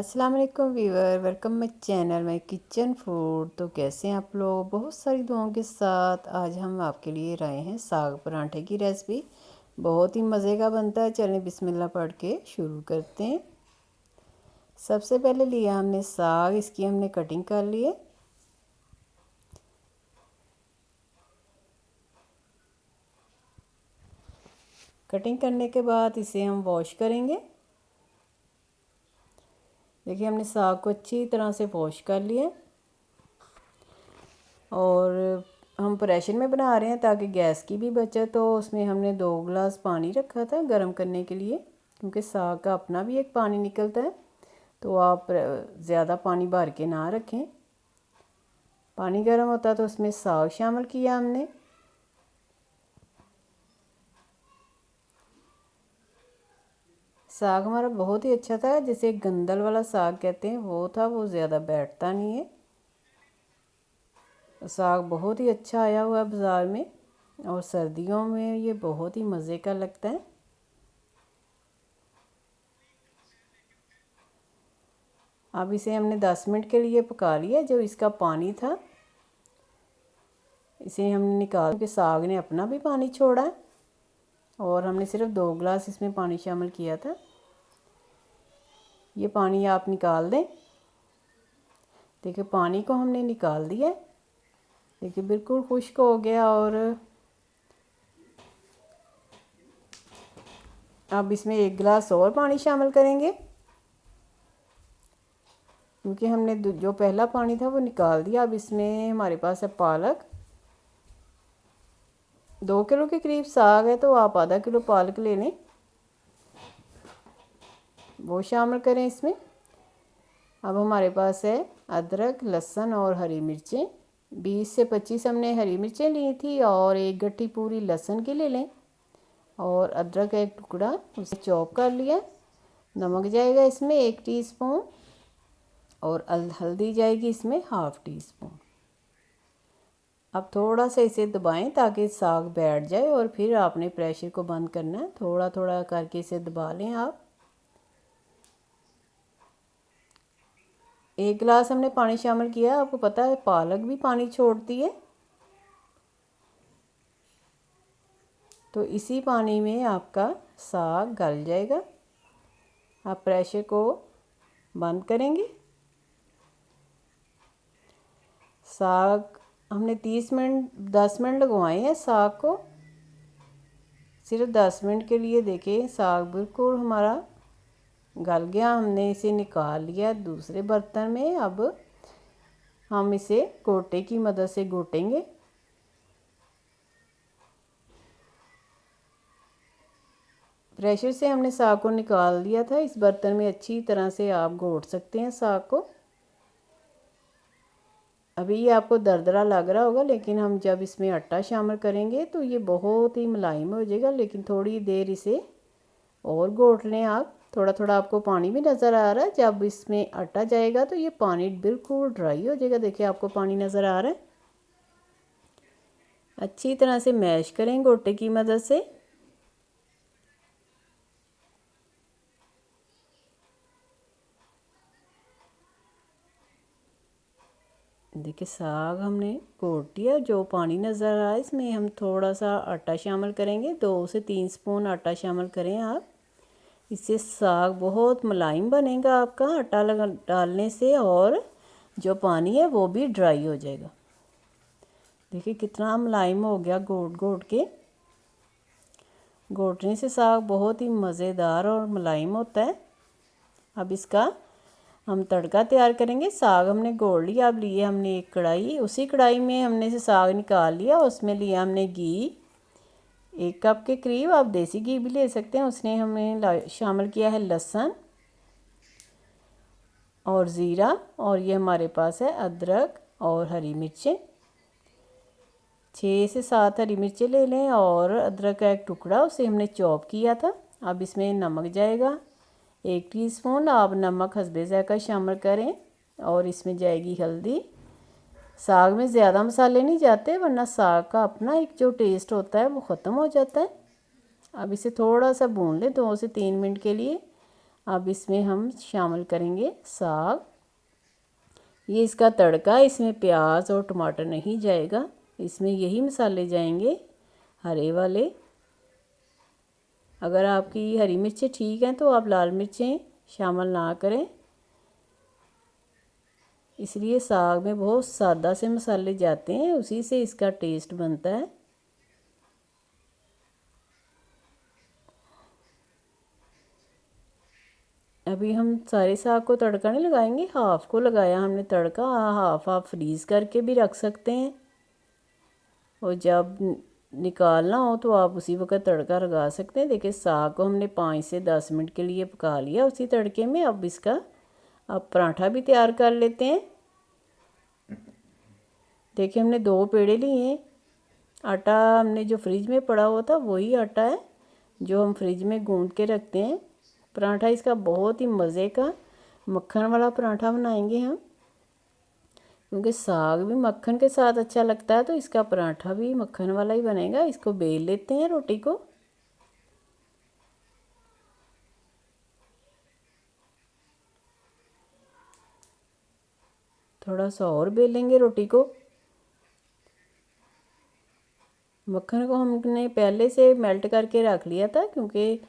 अस्सलाम वालेकुम viewer, welcome my channel my kitchen food. तो कैसे हैं आप लोग? बहुत सारी दुआओं के साथ आज हम आपके लिए लाए हैं साग पराठे की रेसिपी। बहुत ही मज़े का बनता है। चलें बिस्मिल्लाह पढ़ के शुरू करते हैं। सबसे पहले लिया हमने साग, इसकी हमने कटिंग कर ली है। कटिंग करने के बाद इसे हम वॉश करेंगे। देखिए हमने साग को अच्छी तरह से वॉश कर लिया और हम प्रेशर में बना रहे हैं ताकि गैस की भी बचत हो। उसमें हमने 2 गिलास पानी रखा था गर्म करने के लिए, क्योंकि साग का अपना भी एक पानी निकलता है, तो आप ज़्यादा पानी भर के ना रखें। पानी गर्म होता है तो उसमें साग शामिल किया हमने। साग हमारा बहुत ही अच्छा था, जिसे गंदल वाला साग कहते हैं वो था, वो ज़्यादा बैठता नहीं है। साग बहुत ही अच्छा आया हुआ है बाज़ार में, और सर्दियों में ये बहुत ही मज़े का लगता है। अब इसे हमने 10 मिनट के लिए पका लिया। जो इसका पानी था इसे हमने निकाल के, साग ने अपना भी पानी छोड़ा है और हमने सिर्फ 2 गिलास इसमें पानी शामिल किया था। ये पानी आप निकाल दें। देखिए पानी को हमने निकाल दिया। देखिए बिल्कुल खुश्क हो गया। और अब इसमें 1 गिलास और पानी शामिल करेंगे, क्योंकि हमने जो पहला पानी था वो निकाल दिया। अब इसमें हमारे पास है पालक। 2 किलो के करीब साग है तो आप आधा किलो पालक ले लें, वो शामिल करें इसमें। अब हमारे पास है अदरक, लहसुन और हरी मिर्चें। 20 से 25 हमने हरी मिर्चें ली थी और एक गट्ठी पूरी लहसुन की ले लें, और अदरक का एक टुकड़ा उसे चॉप कर लिया। नमक जाएगा इसमें 1 टीस्पून, और हल्दी जाएगी इसमें 1/2 टीस्पून। अब थोड़ा सा इसे दबाएं ताकि साग बैठ जाए, और फिर आपने प्रेशर को बंद करना है। थोड़ा थोड़ा करके इसे दबा लें आप। 1 गिलास हमने पानी शामिल किया। आपको पता है पालक भी पानी छोड़ती है, तो इसी पानी में आपका साग गल जाएगा। आप प्रेशर को बंद करेंगे। साग हमने 10 मिनट लगवाए हैं साग को, सिर्फ 10 मिनट के लिए। देखें साग बिल्कुल हमारा गल गया। हमने इसे निकाल लिया दूसरे बर्तन में। अब हम इसे गोटे की मदद से घोटेंगे। प्रेशर से हमने साग को निकाल दिया था। इस बर्तन में अच्छी तरह से आप घोट सकते हैं साग को। अभी ये आपको दरदरा लग रहा होगा, लेकिन हम जब इसमें आटा शामिल करेंगे तो ये बहुत ही मुलायम हो जाएगा। लेकिन थोड़ी देर इसे और घोट लें आप। थोड़ा थोड़ा आपको पानी भी नज़र आ रहा है। जब इसमें आटा जाएगा तो ये पानी बिल्कुल ड्राई हो जाएगा। देखिए आपको पानी नज़र आ रहा है। अच्छी तरह से मैश करें गोटे की मदद से। देखिए साग हमने घोट दिया। जो पानी नज़र आ रहा है इसमें हम थोड़ा सा आटा शामिल करेंगे। 2 से 3 स्पून आटा शामिल करें आप। इससे साग बहुत मुलायम बनेगा आपका आटा डालने से, और जो पानी है वो भी ड्राई हो जाएगा। देखिए कितना मुलायम हो गया घोट घोट के। घोटने से साग बहुत ही मज़ेदार और मुलायम होता है। अब इसका हम तड़का तैयार करेंगे। साग हमने घोल लिया। अब लिए हमने एक कढ़ाई, उसी कढ़ाई में हमने से साग निकाल लिया। उसमें लिया हमने घी 1 कप के करीब, आप देसी घी भी ले सकते हैं। उसने हमने शामिल किया है लहसुन और ज़ीरा, और ये हमारे पास है अदरक और हरी मिर्चें। 6 से 7 हरी मिर्चें ले लें, और अदरक का एक टुकड़ा उसे हमने चॉप किया था। अब इसमें नमक जाएगा 1 टीस्पून। आप नमक हस्बे ज़ायक़ा शामिल करें। और इसमें जाएगी हल्दी। साग में ज़्यादा मसाले नहीं जाते, वरना साग का अपना एक जो टेस्ट होता है वो ख़त्म हो जाता है। अब इसे थोड़ा सा भून लें 2 से 3 मिनट के लिए। अब इसमें हम शामिल करेंगे साग। ये इसका तड़का, इसमें प्याज और टमाटर नहीं जाएगा, इसमें यही मसाले जाएंगे हरे वाले। अगर आपकी हरी मिर्चें ठीक हैं तो आप लाल मिर्चें शामिल ना करें, इसलिए साग में बहुत सादा से मसाले जाते हैं, उसी से इसका टेस्ट बनता है। अभी हम सारे साग को तड़का नहीं लगाएंगे, हाफ़ को लगाया हमने तड़का, हाफ़ आप फ्रीज़ करके भी रख सकते हैं और जब निकालना हो तो आप उसी वक्त तड़का लगा सकते हैं। देखिए साग को हमने 5 से 10 मिनट के लिए पका लिया उसी तड़के में। अब इसका पराठा भी तैयार कर लेते हैं। देखिए हमने 2 पेड़े लिए हैं। आटा हमने जो फ्रिज में पड़ा हुआ था वही आटा है जो हम फ्रिज में गूंद के रखते हैं। पराठा इसका बहुत ही मज़े का मक्खन वाला पराठा बनाएंगे हम, क्योंकि साग भी मक्खन के साथ अच्छा लगता है तो इसका पराठा भी मक्खन वाला ही बनेगा। इसको बेल लेते हैं रोटी को। थोड़ा सा और बेलेंगे रोटी को। मक्खन को हमने पहले से मेल्ट करके रख लिया था, क्योंकि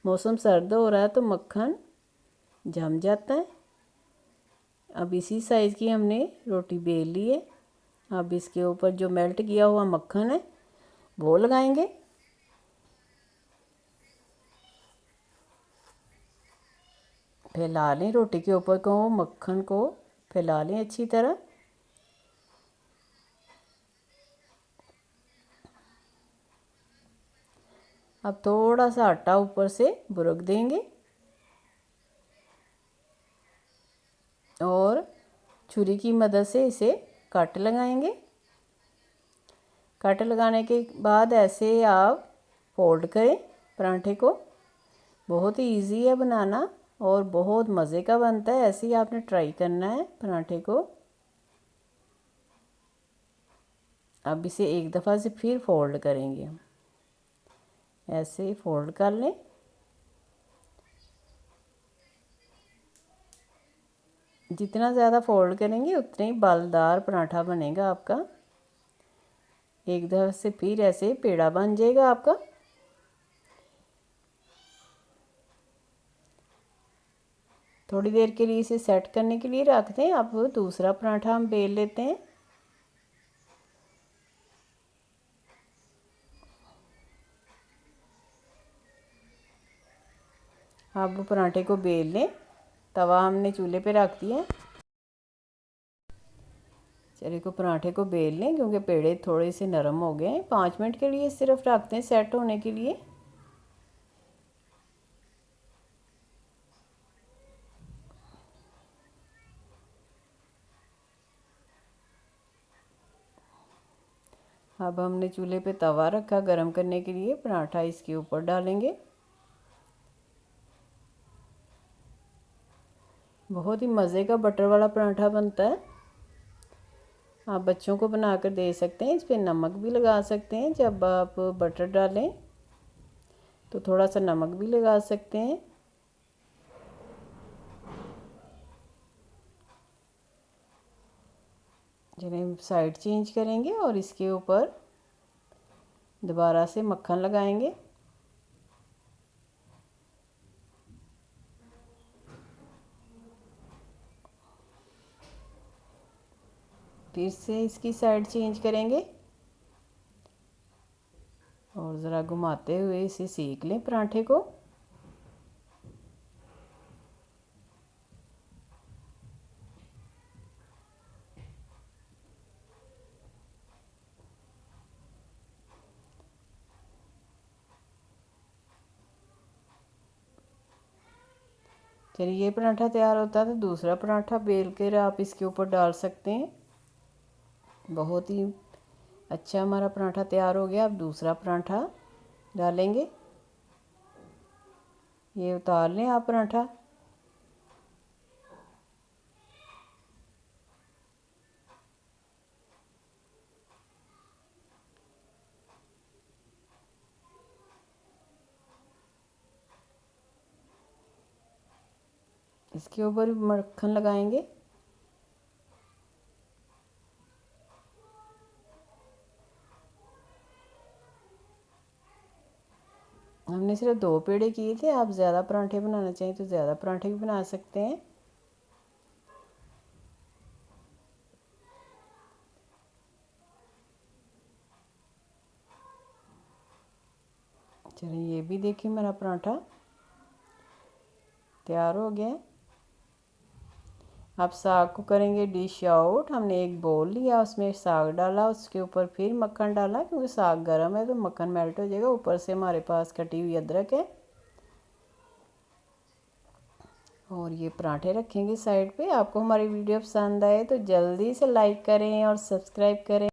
मौसम सर्द हो रहा है तो मक्खन जम जाता है। अब इसी साइज़ की हमने रोटी बेल ली है। अब इसके ऊपर जो मेल्ट किया हुआ मक्खन है वो लगाएंगे। फैला लें रोटी के ऊपर को, मक्खन को फैला लें अच्छी तरह। अब थोड़ा सा आटा ऊपर से बुरक देंगे और छुरी की मदद से इसे कट लगाएंगे। कट लगाने के बाद ऐसे आप फोल्ड करें पराठे को। बहुत ही इजी है बनाना और बहुत मज़े का बनता है। ऐसे ही आपने ट्राई करना है पराठे को। अब इसे एक दफ़ा से फिर फोल्ड करेंगे हम, ऐसे फोल्ड कर लें। जितना ज़्यादा फोल्ड करेंगे उतने ही बालदार पराठा बनेगा आपका। एक दफ़ा से फिर ऐसे पेड़ा बन जाएगा आपका। थोड़ी देर के लिए इसे सेट करने के लिए रख दें। अब दूसरा पराठा हम बेल लेते हैं। अब पराठे को बेल लें। तवा हमने चूल्हे पे रख दिया है। चलिए को पराठे को बेल लें, क्योंकि पेड़े थोड़े से नरम हो गए हैं। 5 मिनट के लिए सिर्फ रखते हैं सेट होने के लिए। अब हमने चूल्हे पे तवा रखा गरम करने के लिए। पराठा इसके ऊपर डालेंगे। बहुत ही मज़े का बटर वाला पराठा बनता है। आप बच्चों को बना कर दे सकते हैं। इस पर नमक भी लगा सकते हैं। जब आप बटर डालें तो थोड़ा सा नमक भी लगा सकते हैं। जिन्हें साइड चेंज करेंगे और इसके ऊपर दोबारा से मक्खन लगाएंगे। फिर से इसकी साइड चेंज करेंगे और ज़रा घुमाते हुए इसे सेक लें पराठे को। चलिए ये पराठा तैयार होता है तो दूसरा पराठा बेल कर आप इसके ऊपर डाल सकते हैं। बहुत ही अच्छा हमारा पराठा तैयार हो गया। अब दूसरा पराठा डालेंगे। ये उतार लें आप पराठा। इसके ऊपर भी मक्खन लगाएंगे। हमने सिर्फ 2 पेड़े किए थे, आप ज़्यादा पराठे बनाना चाहें तो ज़्यादा पराठे भी बना सकते हैं। चलिए ये भी देखिए मेरा पराठा तैयार हो गया। अब साग को करेंगे डिश आउट। हमने एक बोल लिया, उसमें साग डाला, उसके ऊपर फिर मक्खन डाला, क्योंकि साग गर्म है तो मक्खन मेल्ट हो जाएगा। ऊपर से हमारे पास कटी हुई अदरक है और ये पराठे रखेंगे साइड पे। आपको हमारी वीडियो पसंद आए तो जल्दी से लाइक करें और सब्सक्राइब करें।